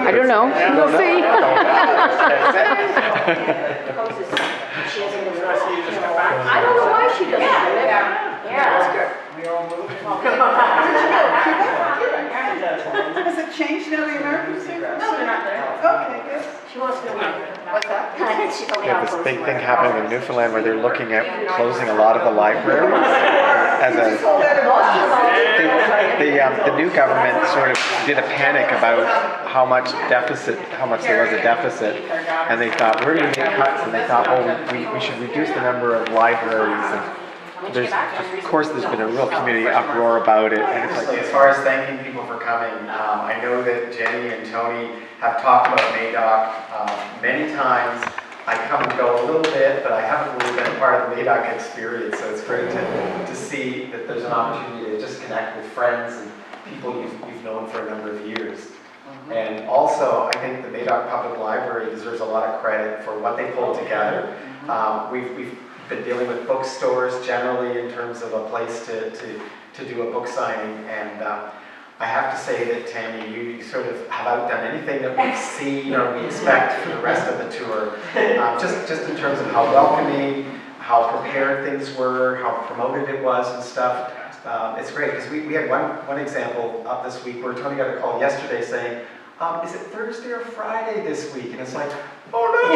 I don't know. We'll see. I don't know why she doesn't. That's good. Has it changed now, the American Secret? No, they're not there. Okay, good. She wants to know. What's that? We have this big thing happening in Newfoundland where they're looking at closing a lot of the libraries as a. The new government sort of did a panic about how much there was a deficit, and they thought, where do we make cuts? And they thought, oh, we should reduce the number of libraries. And of course, there's been a real community uproar about it. And it's like, as far as thanking people for coming, I know that Jenny and Tony have talked about Madoc many times. I come and go a little bit, but I haven't really been a part of the Madoc experience, so it's great to see that there's an opportunity to just connect with friends and people you've known for a number of years. And also, I think the Madoc Public Library deserves a lot of credit for what they pulled together. We've been dealing with bookstores generally in terms of a place to do a book signing, and I have to say that, Tammy, you sort of have outdone anything that we've seen or we expect for the rest of the tour. Just in terms of how welcoming, how prepared things were, how promoted it was and stuff. It's great, because we had one example up this week where Tony got a call yesterday saying, is it Thursday or Friday this week? And it's like, oh no!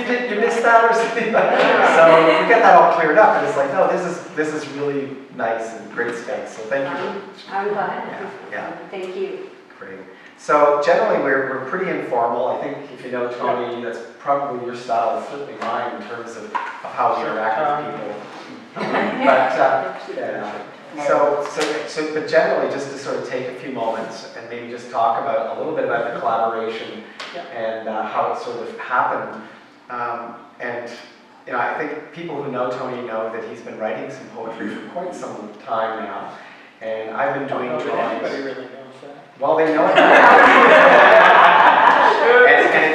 You missed that or something. So we got that all cleared up, and it's like, no, this is really nice and great space. So thank you. I'm glad. Yeah. Thank you. Great. So generally we're pretty informal. I think if you know Tony, that's probably your style. It's certainly mine in terms of how we interact with people. But generally, just to sort of take a few moments and maybe just talk about a little bit about the collaboration and how it sort of happened. And you know, I think people who know Tony know that he's been writing some poetry for quite some time now, and I've been doing drawings. Nobody really knows that. Well, they know it.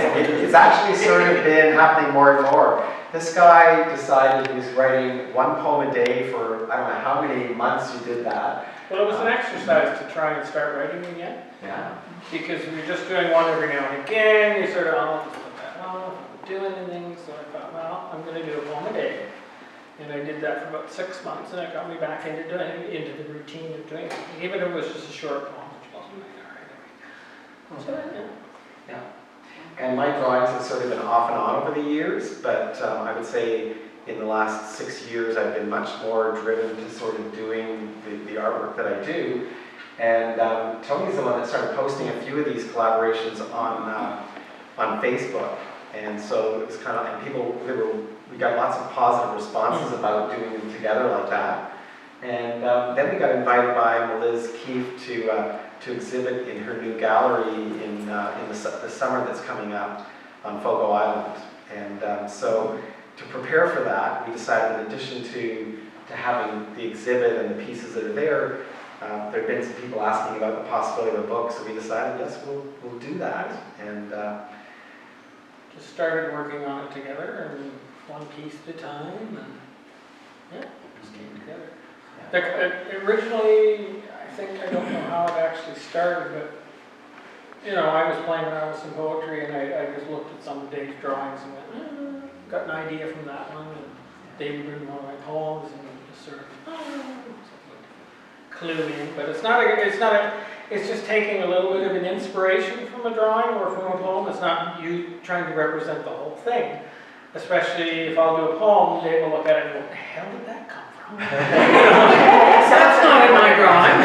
And it's actually sort of been happening more and more. This guy decided he was writing one poem a day for, I don't know how many months you did that. Well, it was an exercise to try and start writing again. Yeah. Because we were just doing one every now and again. You sort of, I'll just put that on, do anything. So I thought, well, I'm going to do a poem a day. And I did that for about 6 months, and it got me back into the routine of doing it. Even if it was just a short poem, which wasn't very hard. So, Yeah. And my drawings have sort of been off and on over the years, but I would say in the last 6 years I've been much more driven to sort of doing the artwork that I do. And Tony's the one that started posting a few of these collaborations on Facebook. And so it was kind of, and we got lots of positive responses about doing them together like that. And then we got invited by Liz Keefe to exhibit in her new gallery in the summer that's coming up on Fogo Island. And so to prepare for that, we decided, in addition to having the exhibit and the pieces that are there, there have been some people asking about the possibility of a book, so we decided, yes, we'll do that. And just started working on it together, and one piece at a time, and yeah, it just came together. Originally, I think, I don't know how it actually started, but you know, I was playing around with some poetry, and I just looked at some of Dave's drawings and went, got an idea from that one, and Dave written one of my poems, and just sort of clue in. But it's just taking a little bit of an inspiration from a drawing or from a poem. It's not you trying to represent the whole thing. Especially if I'll do a poem, Dave will look at it and go, "What the hell did that come from?" That's not in my drawing.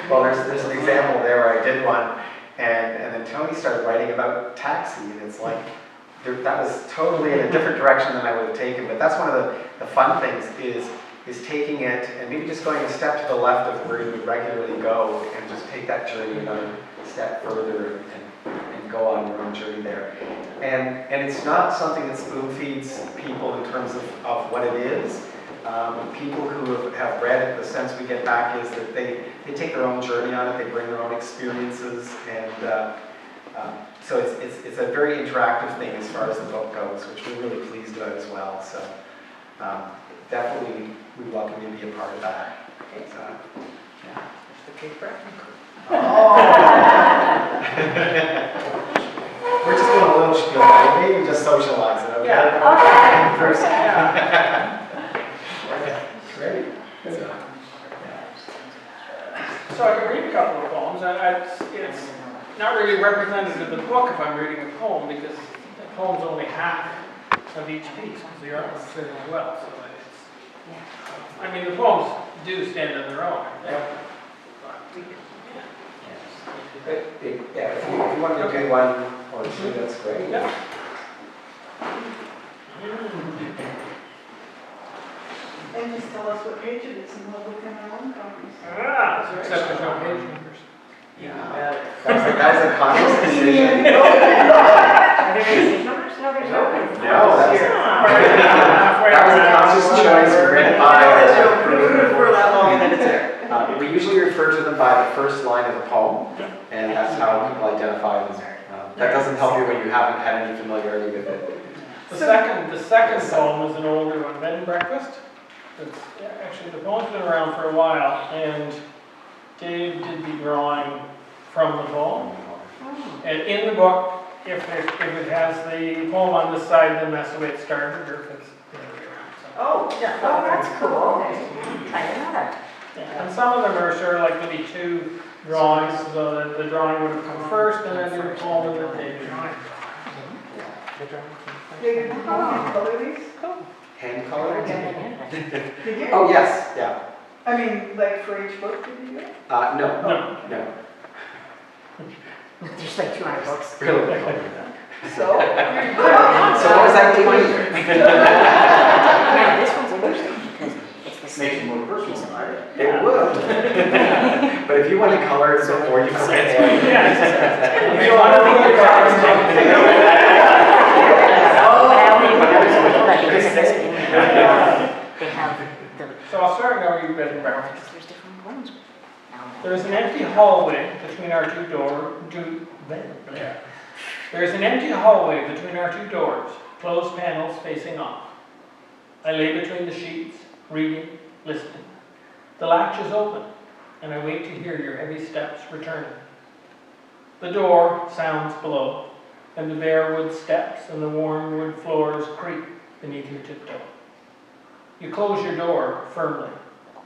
Well, there's an example there where I did one, and then Tony started writing about taxi, and it's like, that was totally in a different direction than I would have taken. But that's one of the fun things is taking it and maybe just going a step to the left of where you would regularly go, and just take that journey another step further and go on your own journey there. And it's not something that spoon feeds people in terms of what it is. People who have read it, the sense we get back is that they take their own journey on it, they bring their own experiences, and so it's a very interactive thing as far as the book goes, which we're really pleased about as well. So definitely we welcome you to be a part of that. It's the Cape Breton crew. We're just doing a little spiel, right? Maybe just socialize it, okay? Yeah. Okay. First. Yeah. Great. So I can read a couple of poems. It's not really representative of the book if I'm reading a poem because the poem's only half of each piece because the artwork's there as well. So it's, I mean, the poems do stand on their own. I think. Yeah, if you want to do one or two, that's great. Yeah. And just tell us what page it is and we'll look in our own copies. Ah, except there's no page numbers. That was a conscious decision. Are there any page numbers? No, there's no. No, that was a conscious choice. We're going to buy For that long and then it's there. we usually refer to them by the first line of the poem, and that's how people identify them. That doesn't help you when you haven't had any familiarity with it. The second poem is an older one, Bed and Breakfast. Actually, the poem's been around for a while, and Dave did the drawing from the poem. And in the book, if it has the poem on this side, then that's the way it started, or if it's the other way around. So, Oh, that's cool. I didn't know that. yeah. And some of them are sort of like maybe two drawings, so the drawing would have come first, and then the poem, and then Dave's drawing. David, did you color these? Hand colored? Did you? Oh, yes, yeah. I mean, like for each book, did you do it? No. There's like 200 books. Really? So? So what was I doing? Yeah, this one's interesting because it's the same. Makes it more personal, right? It would. But if you want to color it before you come in. You want to think your Well, maybe because it doesn't mean they have the, So I'll start now with Bed and Breakfast. because there's different ones now. There's an empty hallway between our There's an empty hallway between our two doors, closed panels facing off. I lay between the sheets, reading, listening. The latch is open, and I wait to hear your heavy steps returning. The door sounds below, and the bare wood steps and the warm wood floors creak beneath your tiptoe. You close your door firmly.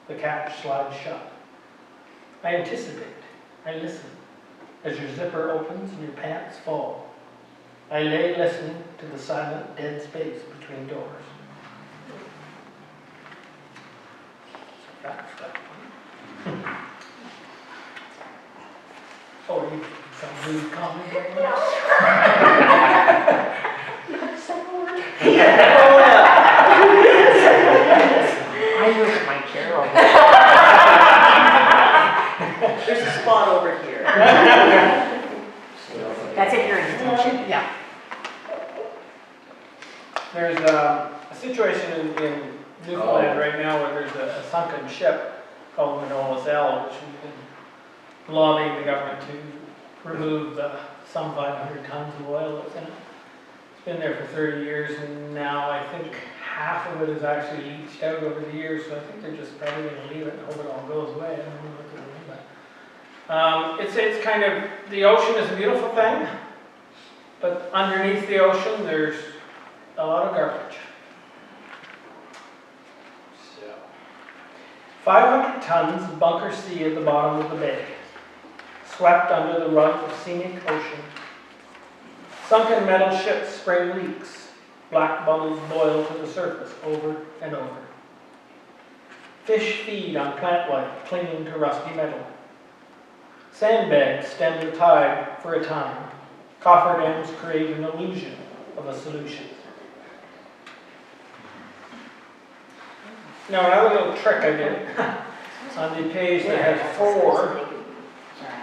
The catch slides shut. I anticipate. I listen. As your zipper opens and your pants fall. I lay listening to the silent dead space between doors. That's that one. Oh, you some rude comment right now? I moved at my chair over. There's a spot over here. That's if you're in detention. Yeah. There's a situation in Newfoundland right now where there's a sunken ship called Manolis L, which we've been lobbying the government to remove some 500 tons of oil that's in it. It's been there for 30 years, and now I think half of it is actually leached out over the years, so I think they're just probably going to leave it and hope it all goes away. I don't know what they're doing, but it's kind of, the ocean is a beautiful thing, but underneath the ocean there's a lot of garbage. So, 500 tons of bunker sea at the bottom of the bay, swept under the rug of scenic ocean. Sunken metal ships spray leaks, black bubbles boil to the surface over and over. Fish feed on plant life clinging to rusty metal. Sandbags stem the tide for a time. Cofferdams create an illusion of a solution. Now another little trick I did on the page that has 4.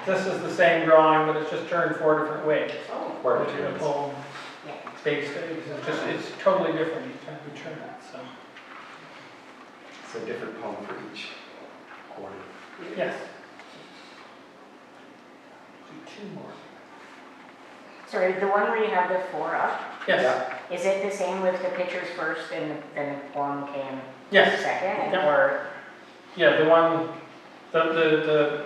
This is the same drawing, but it's just turned 4 different ways. Or Which is a poem based. It's totally different each time you turn it. So it's a different poem for each quarter. yes. Do 2 more. Sorry, the one where you have the 4 up, Yes. Yeah. is it the same with the pictures first and then the poem came Yes. second? Yeah. Or, Yeah, the one The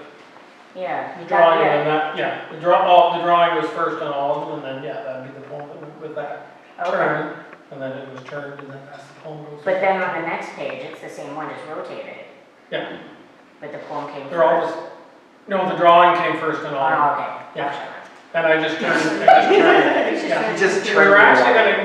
Yeah. drawing yeah. and that, yeah, the drawing was first on all of them, and then, yeah, that'd be the poem that went with that Okay. turn, and then it was turned, and then that's the poem goes. But then on the next page, it's the same one, it's rotated, Yeah, but the poem came they're all first. just, no, the drawing came first on all of them, Oh, okay. Yeah. Gotcha. and I just turned, yeah. You just We turned were it actually around.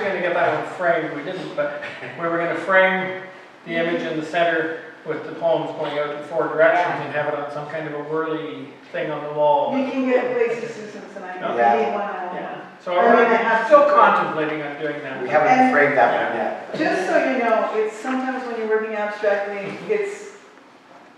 gonna get that one framed, we didn't, but we were gonna frame the image in the center with the poems going out in four directions and have it on some kind of a whirly thing on the wall. You can get places, Susan, tonight, you Yeah. need one. Yeah, so I mean, I I'm have still to- contemplating on doing that. We haven't framed that one yet. Just so you know, it's sometimes when you're working abstractly, it's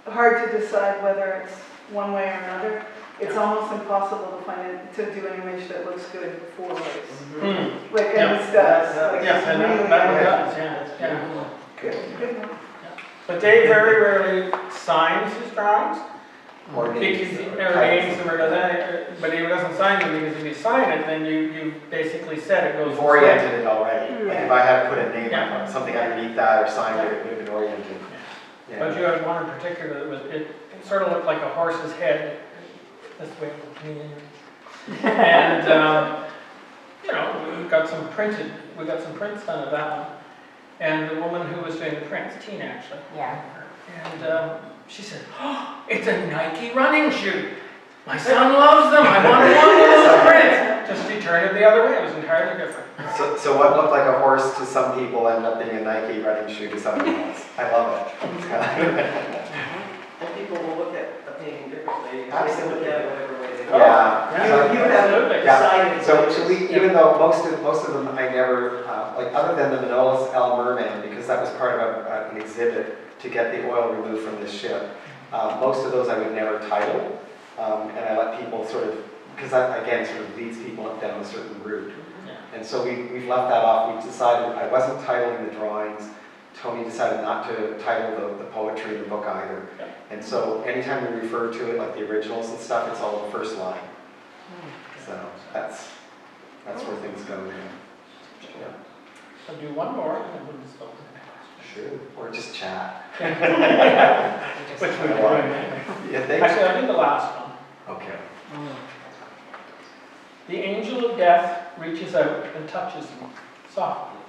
hard to decide whether it's one way or another. It's almost impossible to find it, to do an image that looks good four ways. Hmm. Like, and this does, like, Yeah, it's and really that one good. does, yeah. Good one. But Dave very rarely signs his drawings. Or names. Because, or names them or does that, but he doesn't sign them because if you sign it, then you basically said it goes. We've oriented it already. Like if I had to put a name, Yeah. something underneath that or sign it, it would have been oriented. But you had one in particular that was, it sort of looked like a horse's head, this way it looked to me anyway. And, you know, we got some prints done of that one. And the woman who was doing the prints, Tina actually, Yeah. and she said, oh, it's a Nike running shoe. My son loves them, I want one of those prints. Just he turned it the other way, it was entirely different. So what looked like a horse to some people ended up being a Nike running shoe to somebody else. I love it. And people will look at a painting differently. Absolutely. Look at it whatever way they Oh, want. yeah, You have absolutely. Yeah. decided. So we, even though most of them I never, like other than the Manolis El Merman, because that was part of an exhibit to get the oil removed from the ship, most of those I would never title. And I let people sort of, because that again sort of leads people up down a certain route. Yeah. And so we've left that off. We've decided, I wasn't titling the drawings. Tony decided not to title the poetry in the book either. Yeah. And so anytime we refer to it, like the originals and stuff, it's all the first line. So that's where things go now. Yeah. I'll do one more and then we'll just open it. Sure. Or just chat. Which we're doing anyway. Yeah, thanks. Actually, I'll do the last one. Okay. The angel of death reaches out and touches me softly,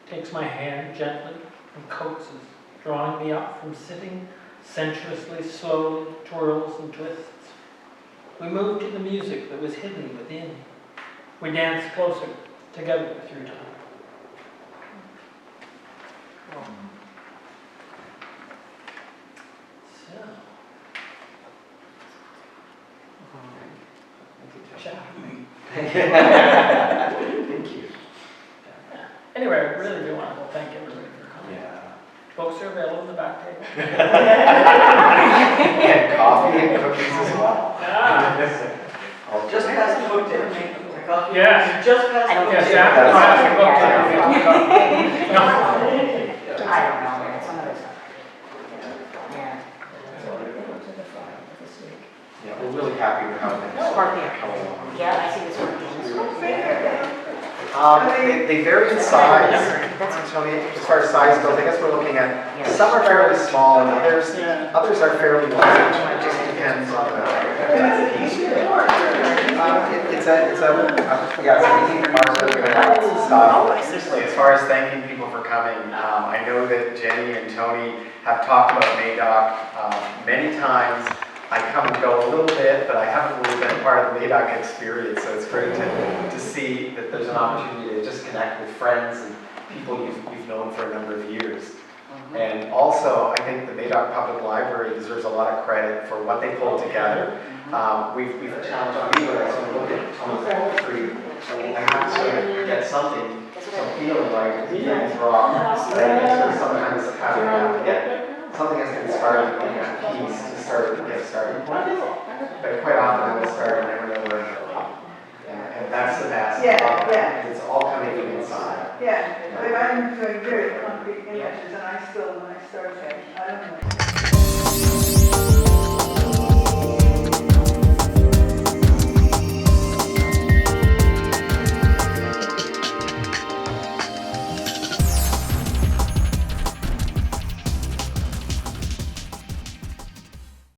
takes my hand gently and coaxes, drawing me up from sitting sensuously, slowly, twirls and twists. We move to the music that was hidden within. We dance closer together through time. So, chat. Thank you. Anyway, I really do want to thank everybody for coming. Yeah. Books are available in the back table. And coffee and cookies as well. Ah, Just past the book dinner. Coffee. Yes. Just past I the don't book yes, dinner. after Yeah. class, book Yeah. dinner. I don't know, man, some of this stuff. Yeah. Yeah, we're really happy with how things Scorpion. come along. Yeah, I see the scorpions. They vary in size. That's Tony, as far as size goes, I guess we're looking at, Yeah. some are fairly small and others Yeah. are fairly large. It just depends on the piece. It's a unique marker style. As far as thanking people for coming, I know that Jenny and Tony have talked about Madoc many times. I come and go a little bit, but I haven't really been part of the Madoc experience, so it's great to see that there's an opportunity to just connect with friends and people you've known for a number of years. And also, I think the Madoc Public Library deserves a lot of credit for what they pulled together. We've challenged on me, but I sort of look at Tony's poetry, and I have to sort of get something, some feeling like things wrong. And I sort of sometimes have to get something has to inspire me, like a piece to get started. But quite often I will start and never know where to go. And that's the best. Yeah. It's all coming from inside. Yeah, I'm doing very concrete images, and I still, when I start, I don't know.